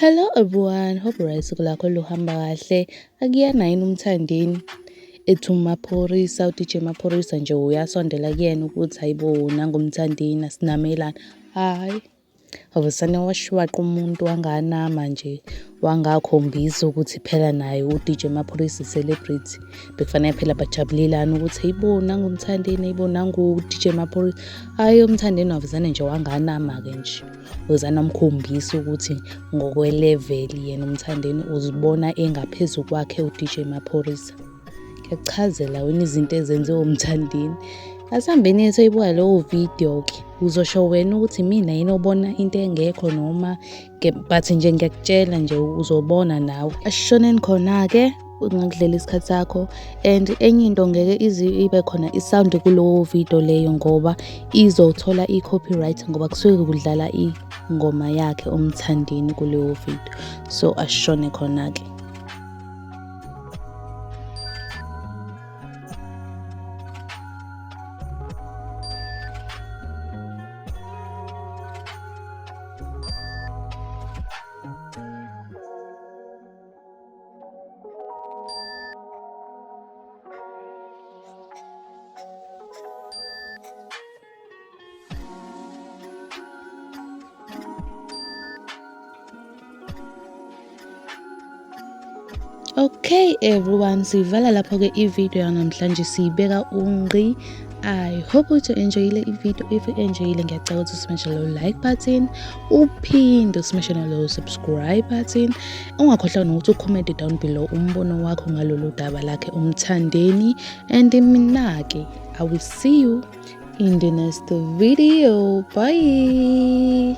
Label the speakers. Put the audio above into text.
Speaker 1: Hello everyone, hope usuku lakho luhamba kahle. Akuyena yini umthandeni ethi uMaphorisa u-DJ Maphorisa nje uyasondela kuyena ukuthi hayibo nangumthandeni asinamelana. Hayi, awusane washwaqa umuntu wanganama nje wangakhombisa ukuthi phela naye u-DJ Maphorisa i-celebrity. Bekufanele phela bajabulelane ukuthi hayibo nangumthandeni, hayibo nangu-DJ Maphorisa. Hayi umthandeni wavuzane nje wanganama-ke nje. Uzana amkhombisa ukuthi ngokweleveli yena umthandeni uzibona engaphezu kwakhe u-DJ Maphorisa. Ngiyakuchazela wena izinto ezenziwa umthandeni. Asihambeni yethu ayibuka leyo video-ke uzosho wena ukuthi mina yini obona into engekho noma but nje ngiyakutshela nje uzobona nawe. Asishoneni khona-ke ungakudlela isikhathi sakho, and enye into ngeke ibe khona isound kulowo video leyo ngoba izothola i-copyright ngoba kusuke kudlala ingoma yakhe umthandeni kuleyo video, so asishone khona-ke. Okay everyone, sivala lapho-ke i-video yanamhlanje siyibeka unqi. I hope ukuthi enjoyile i-video. If enjoyile ngiyacela ukuthi usmash lo like button, uphinde usmash lo subscribe button. Ungakhohlwa nokuthi ucomment down below umbono wakho ngalolu daba lakhe umthandeni, and mina-ke I will see you in the next video. Bye.